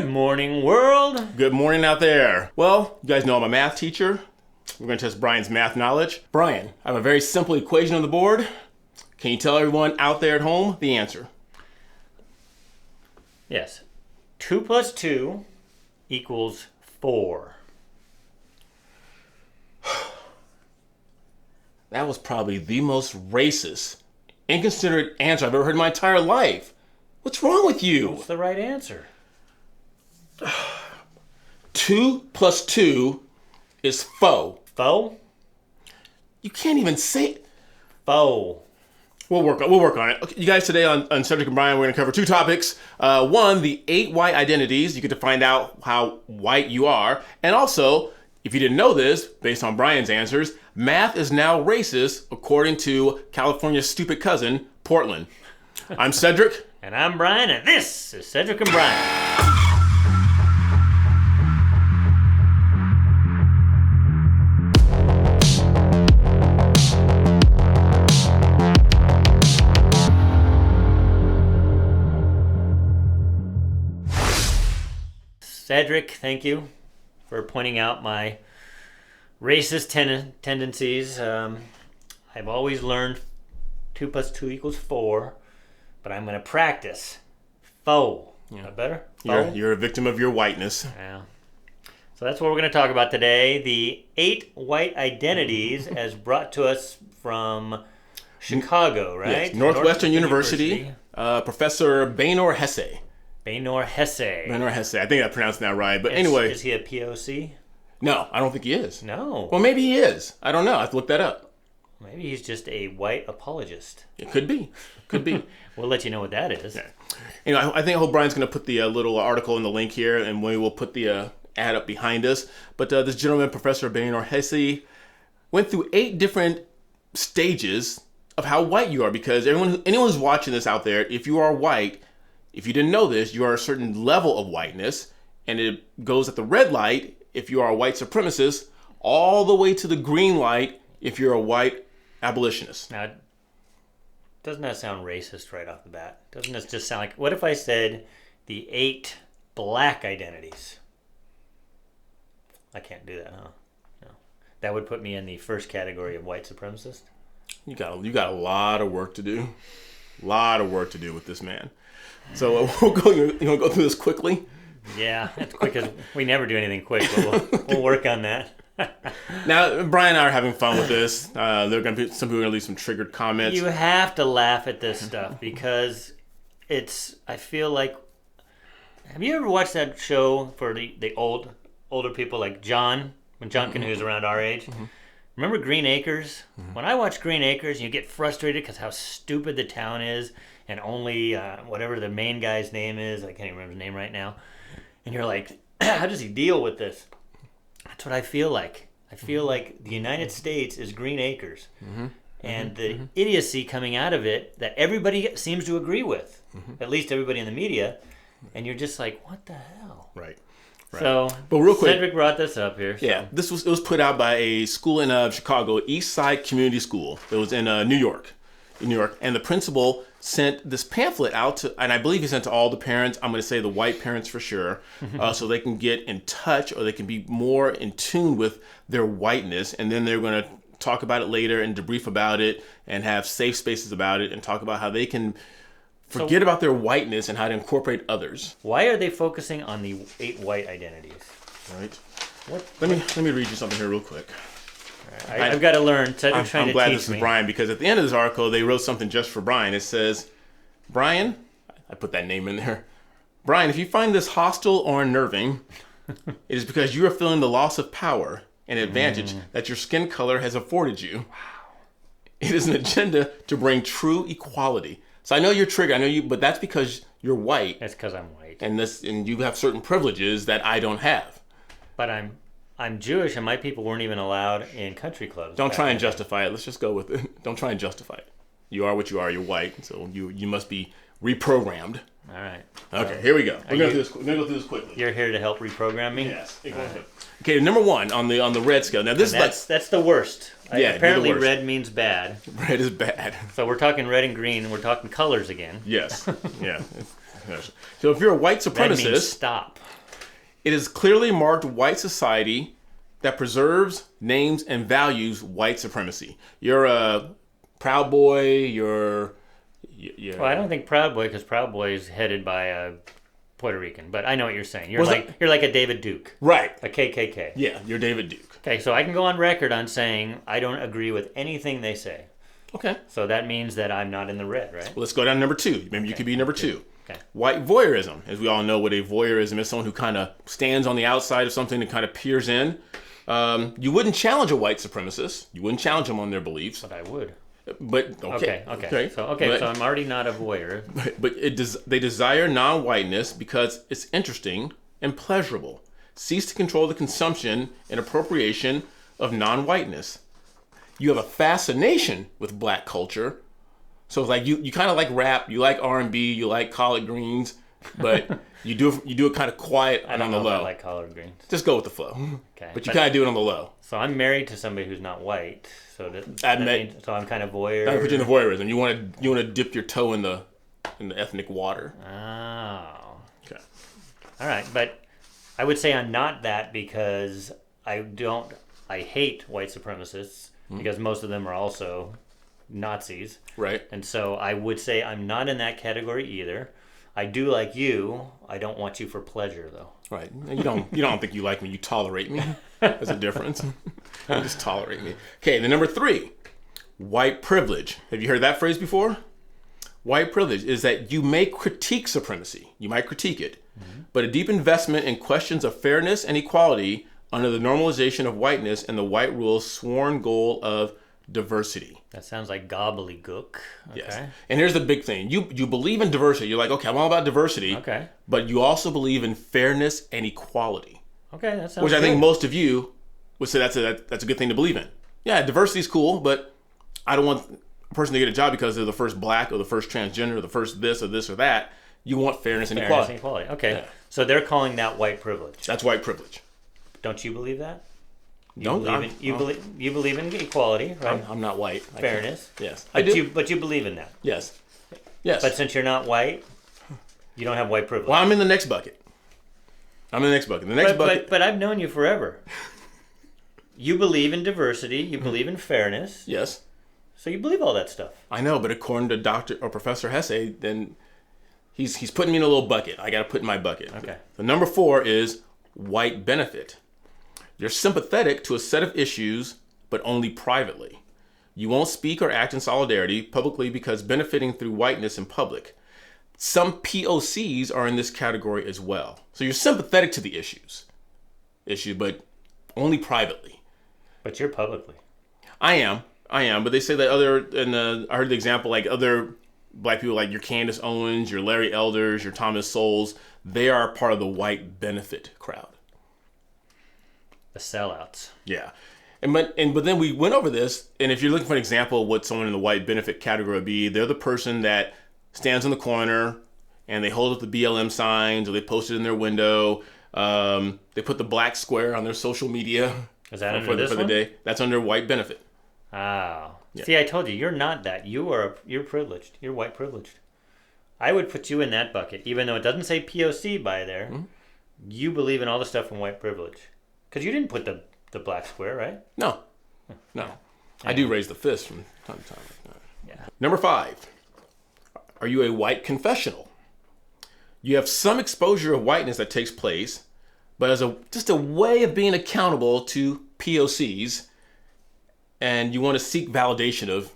Good morning, world. Good morning out there. Well, you guys know I'm a math teacher. We're going to test Brian's math knowledge. Brian, I have a very simple equation on the board. Can you tell everyone out there at home the answer? Yes. 2 plus 2 equals 4. That was probably the most racist, inconsiderate answer I've ever heard in my entire life. What's wrong with you? What's the right answer? 2 plus 2 is foe. Foe? You can't even say it. Foe. We'll work on it. Okay, you guys, today on Cedric and Brian, we're going to cover 2 topics. One, the 8 white identities. You get to find out how white you are. And also, if you didn't know this, based on Brian's answers, math is now racist according to California's stupid cousin, Portland. I'm Cedric. And I'm Brian, and this is Cedric and Brian. Cedric, thank you for pointing out my racist tendencies. I've always learned 2 plus 2 equals 4, but I'm going to practice foe. Is that better? Foe? You're a victim of your whiteness. Yeah. So that's what we're going to talk about today. The 8 white identities as brought to us from Chicago, right? Yes, Northwestern University. Professor Baynor Hesse. Baynor Hesse. Baynor Hesse. I think I pronounced that right. But anyway. Is he a POC? No, I don't think he is. No. Well, maybe he is. I don't know. I have to look that up. Maybe he's just a white apologist. It could be. Could be. We'll let you know what that is. Yeah. I hope Brian's going to put the little article in the link here, and we will put the ad up behind us. But this gentleman, Professor Baynor Hesse, went through 8 different stages of how white you are, because anyone who's watching this out there, if you are white, if you didn't know this, you are a certain level of whiteness, and it goes at the red light if you are a white supremacist, all the way to the green light if you're a white abolitionist. Now, doesn't that sound racist right off the bat? Doesn't it just sound like, what if I said the 8 black identities? I can't do that, huh? No. That would put me in the first category of white supremacist? You got a lot of work to do. A lot of work to do with this man. So you want to go through this quickly? Yeah, as quick as we never do anything quick, but we'll work on that. Now, Brian and I are having fun with this. There are going to be some people are going to leave some triggered comments. You have to laugh at this stuff because I feel like, have you ever watched that show for the older people like John, when John Canoe was around our age? Mm-hmm. Remember Green Acres? Mm-hmm. When I watch Green Acres, you get frustrated because how stupid the town is, and only whatever the main guy's name is, I can't even remember his name right now, and you're like, how does he deal with this? That's what I feel like. I feel like the United States is Green Acres, and the idiocy coming out of it that everybody seems to agree with, at least everybody in the media, and you're just like, what the hell? Right. So, but real quick, Cedric brought this up here. So. Yeah, it was put out by a school in Chicago, East Side Community School. It was in New York, and the principal sent this pamphlet out to, and I believe he sent to all the parents. I'm going to say the white parents for sure, so they can get in touch or they can be more in tune with their whiteness, and then they're going to talk about it later and debrief about it and have safe spaces about it and talk about how they can forget about their whiteness and how to incorporate others. Why are they focusing on the 8 white identities? Right. Let me read you something here real quick. Right. I've got to learn. I'm glad this is Brian, because at the end of this article, they wrote something just for Brian. It says, Brian, I put that name in there. Brian, if you find this hostile or unnerving, it is because you are feeling the loss of power and advantage that your skin color has afforded you. Wow. It is an agenda to bring true equality. So I know you're triggered, but that's because you're white. That's because I'm white. And you have certain privileges that I don't have. But I'm Jewish, and my people weren't even allowed in country clubs. Don't try and justify it. Let's just go with it. Don't try and justify it. You are what you are. You're white, so you must be reprogrammed. All right. Okay, here we go. We're gonna go through this quickly. You're here to help reprogram me. Yes. Exactly. Right. Okay, number 1 on the red scale. Now that's the worst. Yeah, apparently red means bad. Red is bad. So we're talking red and green, and we're talking colors again. Yes. Yeah. So if you're a white That means supremacist, stop. it is clearly marked white society that preserves, names, and values white supremacy. You're a Proud Boy. You're Well, I don't think Proud Boy, because Proud Boy is headed by a Puerto Rican. But I know what you're saying. You're like a David Duke, right. a KKK. Yeah, you're David Duke. Okay, so I can go on record on saying I don't agree with anything they say. Okay. So that means that I'm not in the red, right? Well, let's go down to number 2. Maybe you could be number 2. Okay. White voyeurism. As we all know what a voyeurism is, someone who kind of stands on the outside of something and kind of peers in. You wouldn't challenge a white supremacist. You wouldn't challenge them on their beliefs. But I would. But okay. So I'm already not a voyeur. But they desire non-whiteness because it's interesting and pleasurable. Cease to control the consumption and appropriation of non-whiteness. You have a fascination with black culture. So it's like you kind of like rap, you like R&B, you like collard greens, but you do it kind of quiet and on the low. I like collard greens. Just go with the flow. Okay. But you kind of do it on the low. So I'm married to somebody who's not white. So so I'm kind of voyeur. I put you in the voyeurism. You want to dip your toe in the ethnic water. Oh. Okay. All right, but I would say I'm not that because I hate white supremacists because most of them are also Nazis. Right. And so I would say I'm not in that category either. I do like you. I don't want you for pleasure, though. Right. You don't think you like me. You tolerate me. There's a difference. You just tolerate me. Okay, the number 3, white privilege. Have you heard that phrase before? White privilege is that you may critique supremacy. You might critique it. But a deep investment in questions of fairness and equality under the normalization of whiteness and the white rule's sworn goal of diversity. That sounds like gobbledygook. Okay. Yes. And here's the big thing. You believe in diversity. You're like, okay, I'm all about diversity. Okay. But you also believe in fairness and equality. Okay, that sounds Which I good. think most of you would say that's a good thing to believe in. Yeah, diversity is cool, but I don't want a person to get a job because they're the first black or the first transgender or the first this or that. You want fairness and equality. Fairness and equality. Okay. Yeah. So they're calling that white privilege. That's white privilege. Don't you believe that? You believe in equality, right? I'm not white. Fairness. Yes. I do. But you believe in that. Yes. Yes. But since you're not white, you don't have white privilege. Well, I'm in the next bucket. The next bucket. But I've known you forever. You believe in diversity. You believe in fairness. Yes. So you believe all that stuff. I know, but according to Dr. or Professor Hesse, then he's putting me in a little bucket. I got to put in my bucket. Okay. The number 4 is white benefit. You're sympathetic to a set of issues, but only privately. You won't speak or act in solidarity publicly because benefiting through whiteness in public. Some POCs are in this category as well. So you're sympathetic to the issue, but only privately. But you're publicly. I am, but they say that I heard the example, like other black people, like your Candace Owens, your Larry Elders, your Thomas Sowells, they are part of the white benefit crowd. The sellouts. Yeah. But then we went over this, and if you're looking for an example of what someone in the white benefit category would be, they're the person that stands in the corner and they hold up the BLM signs or they post it in their window. They put the black square on their social media. Is that under this one? The day. That's under white benefit. Oh. Yeah. See, I told you, you're not that. You're privileged. You're white privileged. I would put you in that bucket, even though it doesn't say POC by there. Mm-hmm. You believe in all the stuff from white privilege. Because you didn't put the black square, right? No. I do raise the fist from time to time. Yeah. Number 5. Are you a white confessional? You have some exposure of whiteness that takes place, but as just a way of being accountable to POCs, and you want to seek validation of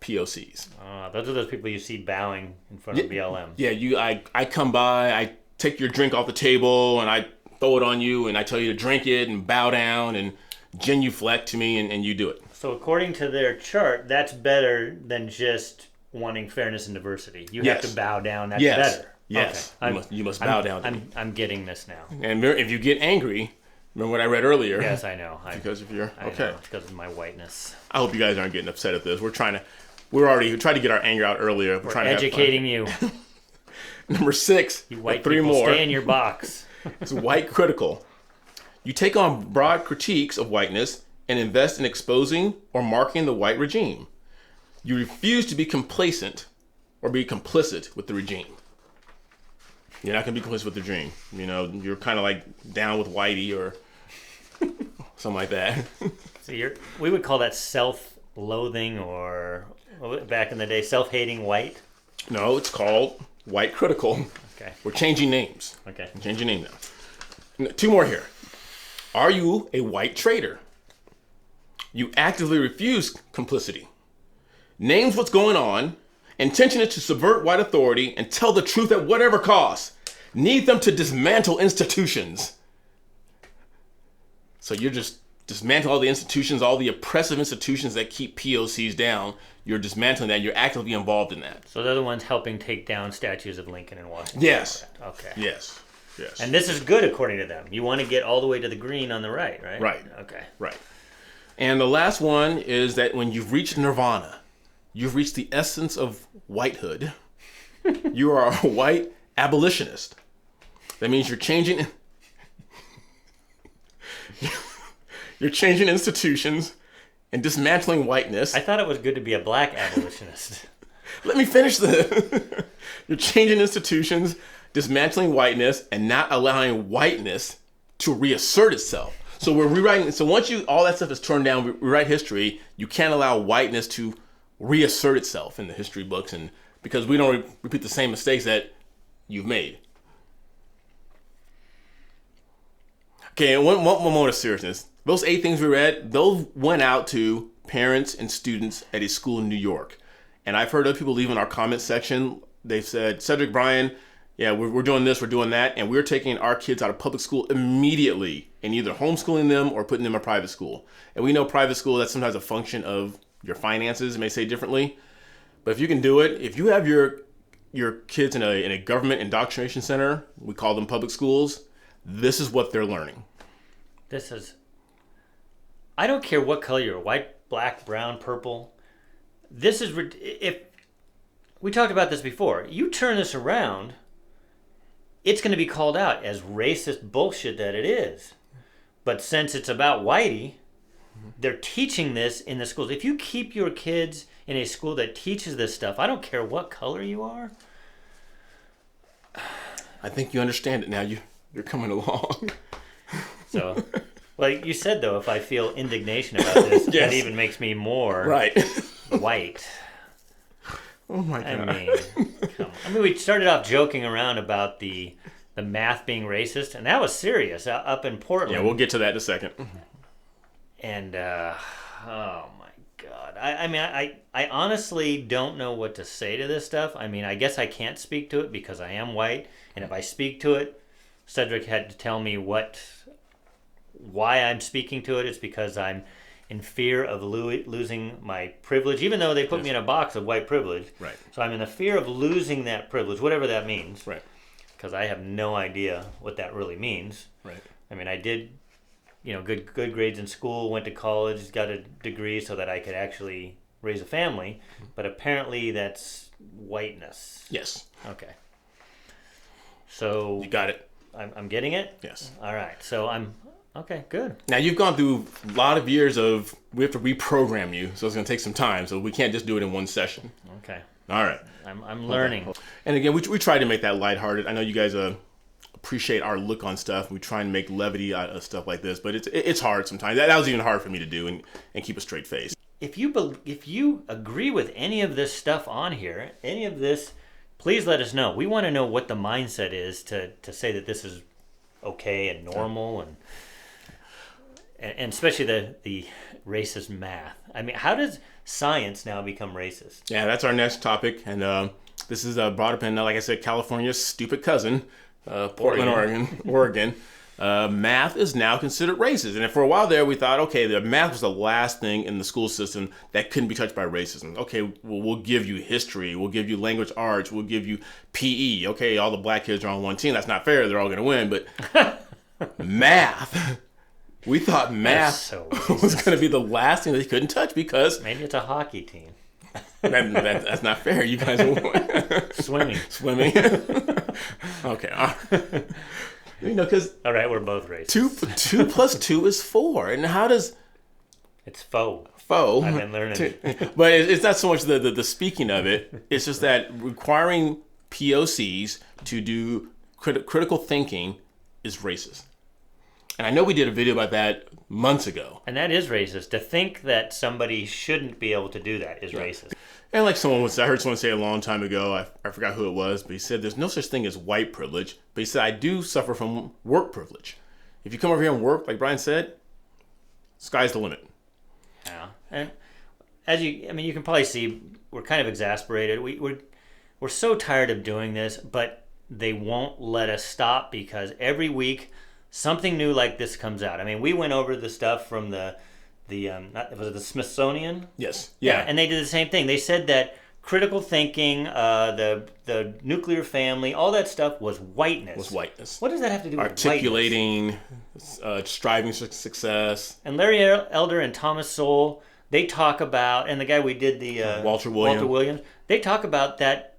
POCs. Those are those people you see bowing in front of BLM. Yeah, I come by, I take your drink off the table, and I throw it on you, and I tell you to drink it and bow down and genuflect to me, and you do it. So according to their chart, that's better than just wanting fairness and diversity. You have to bow down. That's better. Yes. Okay. You must bow down. I'm getting this now. And if you get angry, remember what I read earlier? Yes, I know. Because of your I know, it's because of my whiteness. I hope you guys aren't getting upset at this. We tried to get our anger out earlier. We're trying educating to have fun. You. Number 6. You white 3 people, more. stay in your box. It's white critical. You take on broad critiques of whiteness and invest in exposing or marking the white regime. You refuse to be complacent or be complicit with the regime. You're not going to be complicit with the dream. You know, you're kind of like down with Whitey or something like that. So we would call that self-loathing, or back in the day, self-hating white. No, it's called white critical. Okay. We're changing names. Okay. We're changing name now. 2 more here. Are you a white traitor? You actively refuse complicity. Names what's going on. Intention is to subvert white authority and tell the truth at whatever cost. Need them to dismantle institutions. So you're just dismantling all the institutions, all the oppressive institutions that keep POCs down. You're dismantling that. You're actively involved in that. So they're the ones helping take down statues of Lincoln and Washington. Yes. Okay. Yes. Yes. And this is good according to them. You want to get all the way to the green on the right, right? Right. Okay. Right. And the last one is that when you've reached nirvana, you've reached the essence of whitehood. You are a white abolitionist. That means you're changing institutions and dismantling whiteness. I thought it was good to be a black abolitionist. Let me finish You're changing institutions, dismantling whiteness, and not allowing whiteness to reassert itself. So we're rewriting. So once all that stuff is torn down, we rewrite history. You can't allow whiteness to reassert itself in the history books, and because we don't repeat the same mistakes that you've made. Okay, and one moment of seriousness. Those 8 things we read, those went out to parents and students at a school in New York. And I've heard other people leave in our comment section. They've said, Cedric, Brian, yeah, we're doing this, we're doing that, and we're taking our kids out of public school immediately and either homeschooling them or putting them in a private school. And we know private school, that's sometimes a function of your finances. It may say differently. But if you can do it, if you have your kids in a government indoctrination center, we call them public schools, this is what they're learning. I don't care what color you're, white, black, brown, purple. If we talked about this before, you turn this around, it's going to be called out as racist bullshit that it is. But since it's about whitey, they're teaching this in the schools. If you keep your kids in a school that teaches this stuff, I don't care what color you are. I think you understand it now. You're coming along. So, like you said, though, if I feel indignation about this, yes. that even makes me more white. Oh my God. I mean, we started off joking around about the math being racist, and that was serious up in Portland. Yeah, we'll get to that in a second. And, oh my God. I honestly don't know what to say to this stuff. I mean, I guess I can't speak to it because I am white, and if I speak to it, Cedric had to tell me why I'm speaking to it. It's because I'm in fear of losing my privilege, even though they put me in a box of white privilege. Right. So I'm in the fear of losing that privilege, whatever that means. Right. Because I have no idea what that really means. Right. I mean, I did, good grades in school, went to college, got a degree so that I could actually raise a family. But apparently that's whiteness. Yes. Okay. So you got it. I'm getting it? Yes. All right. So okay, good. Now you've gone through a lot of years of, we have to reprogram you, so it's going to take some time. So we can't just do it in one session. Okay. All right. I'm learning. Okay. And again, we try to make that lighthearted. I know you guys appreciate our look on stuff. We try and make levity out of stuff like this, but it's hard sometimes. That was even hard for me to do and keep a straight face. If you agree with any of this stuff on here, any of this, please let us know. We want to know what the mindset is to say that this is okay and normal and especially the racist math. I mean, how does science now become racist? Yeah, that's our next topic, and this is brought up in, like I said, California's stupid cousin, Portland, Oregon. Math is now considered racist, and for a while there, we thought, okay, the math was the last thing in the school system that couldn't be touched by racism. Okay, well, we'll give you history, we'll give you language arts, we'll give you PE. Okay, all the black kids are on one team. That's not fair. They're all going to win, but math. We thought math was going to be the last thing they couldn't touch because maybe it's a hockey team. That's not fair. You guys are swimming. Okay. Because all right, we're both racist. Two plus 2 is 4, and how does it's faux? I've been learning, but it's not so much the speaking of it. It's just that requiring POCs to do critical thinking is racist. And I know we did a video about that months ago. And that is racist. To think that somebody shouldn't be able to do that is racist. And like I heard someone say a long time ago, I forgot who it was, but he said there's no such thing as white privilege. But he said, I do suffer from work privilege. If you come over here and work, like Brian said, sky's the limit. Yeah. And you can probably see we're kind of exasperated. We're so tired of doing this, but they won't let us stop because every week something new like this comes out. I mean, we went over the stuff from was it the Smithsonian? Yes. Yeah. And they did the same thing. They said that critical thinking, the nuclear family, all that stuff was whiteness. What does that have to do with articulating, striving for success? And Larry Elder and Thomas Sowell, they talk about, and the guy we did the Walter Williams, they talk about that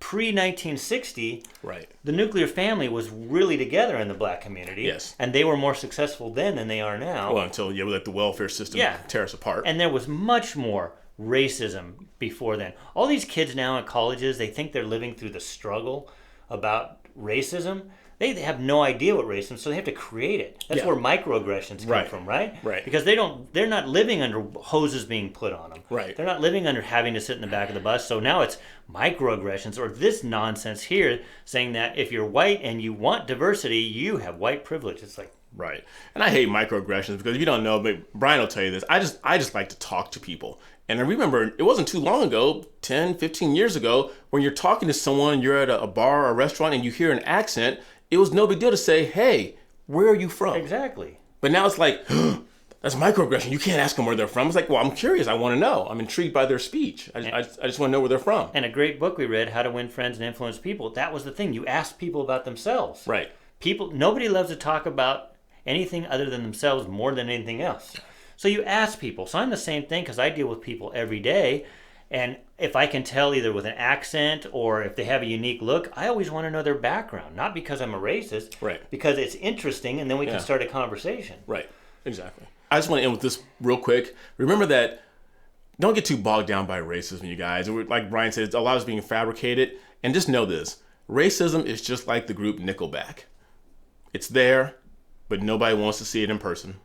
pre-1960, right? The nuclear family was really together in the black community. Yes. And they were more successful then than they are now. Well, until we let the welfare system tear us apart. And there was much more racism before then. All these kids now in colleges, they think they're living through the struggle about racism. They have no idea what racism is, so they have to create it. That's where microaggressions come from, right? Right. Because they're not living under hoses being put on them. Right. They're not living under having to sit in the back of the bus. So now it's microaggressions or this nonsense here saying that if you're white and you want diversity, you have white privilege. It's like, right. And I hate microaggressions because if you don't know, but Brian will tell you this. I just like to talk to people. And I remember it wasn't too long ago, 10, 15 years ago, when you're talking to someone, you're at a bar or a restaurant and you hear an accent, it was no big deal to say, hey, where are you from? Exactly. But now it's like, that's microaggression. You can't ask them where they're from. It's like, well, I'm curious. I want to know. I'm intrigued by their speech. I just want to know where they're from. And a great book we read, How to Win Friends and Influence People, that was the thing. You asked people about themselves. Right. Nobody loves to talk about anything other than themselves more than anything else. So you ask people. So I'm the same thing because I deal with people every day. And if I can tell either with an accent or if they have a unique look, I always want to know their background. Not because I'm a racist, right? Because it's interesting and then we can start a conversation. Right, exactly. I just want to end with this real quick. Remember that don't get too bogged down by racism, you guys. Like Brian said, a lot is being fabricated. And just know this. Racism is just like the group Nickelback. It's there, but nobody wants to see it in person.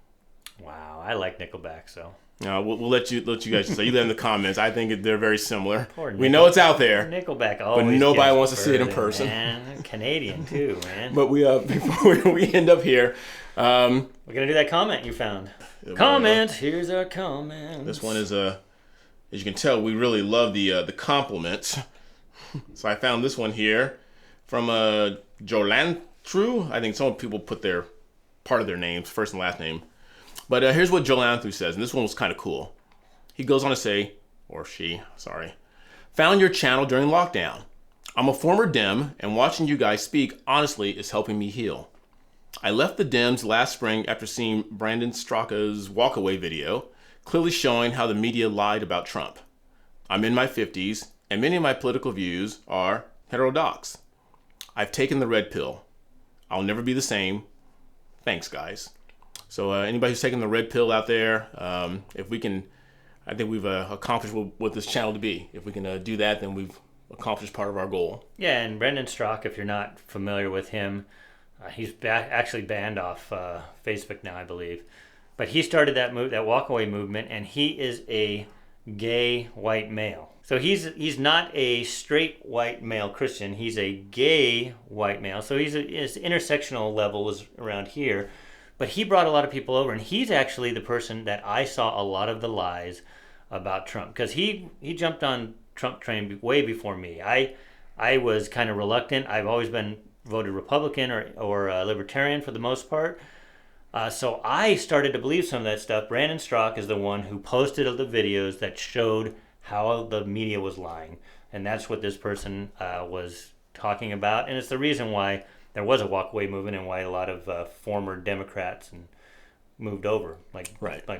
Wow, I like Nickelback, so... We'll let you guys say. You let in the comments. I think they're very similar. We know it's out there. Nickelback always, but nobody wants to see it in person. Man. Canadian too, man. But before we end up here, we're gonna do that comment you found. Comment. Here's our comment. This one is as you can tell, we really love the compliments. So I found this one here from Jolantru. I think some people put their part of their names, first and last name. But here's what Jolanthu says, and this one was kind of cool. He goes on to say, or she, sorry, found your channel during lockdown. I'm a former Dem, and watching you guys speak, honestly, is helping me heal. I left the Dems last spring after seeing Brandon Straka's walkaway video, clearly showing how the media lied about Trump. I'm in my 50s, and many of my political views are heterodox. I've taken the red pill. I'll never be the same. Thanks, guys. So anybody who's taking the red pill out there, if we can, I think we've accomplished what this channel to be. If we can do that, then we've accomplished part of our goal. Yeah, and Brendan Strzok, if you're not familiar with him, he's actually banned off Facebook now, I believe. But he started that walkaway movement, and he is a gay white male. So he's not a straight white male Christian. He's a gay white male. So his intersectional level is around here. But he brought a lot of people over, and he's actually the person that I saw a lot of the lies about Trump. Because he jumped on Trump train way before me. I was kind of reluctant. I've always been voted Republican or Libertarian for the most part. So I started to believe some of that stuff. Brandon Strzok is the one who posted the videos that showed how the media was lying. And that's what this person was talking about. And it's the reason why there was a walkaway movement and why a lot of former Democrats moved over, like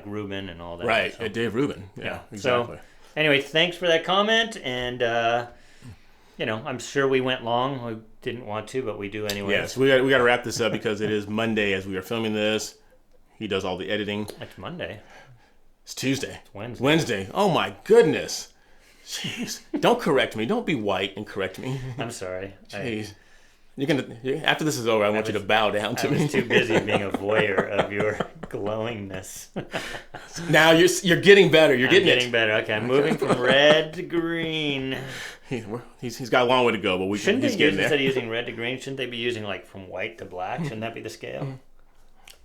Rubin and all that. Right, so, Dave Rubin. Yeah, exactly. So, anyway, thanks for that comment. And, I'm sure we went long. We didn't want to, but we do anyway. Yes, we got to wrap this up because it is Monday as we are filming this. He does all the editing. It's Monday. It's Tuesday. It's Wednesday. Oh, my goodness. Jeez. Don't correct me. Don't be white and correct me. I'm sorry. Jeez. After this is over, I want you to bow down to I me. was too busy being a voyeur of your glowingness. Now you're getting better. You're getting better. Okay, I'm moving from red to green. He's got a long way to go, but he's getting there. Instead of using red to green, shouldn't they be using like from white to black? Shouldn't that be the scale?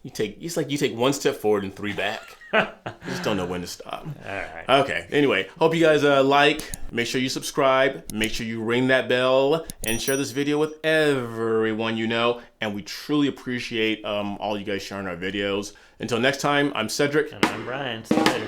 You take one step forward and 3 back. You just don't know when to stop. All right. Okay. Anyway, hope you guys make sure you subscribe, make sure you ring that bell, and share this video with everyone you know. And we truly appreciate all you guys sharing our videos. Until next time, I'm Cedric. And I'm Brian. See you later.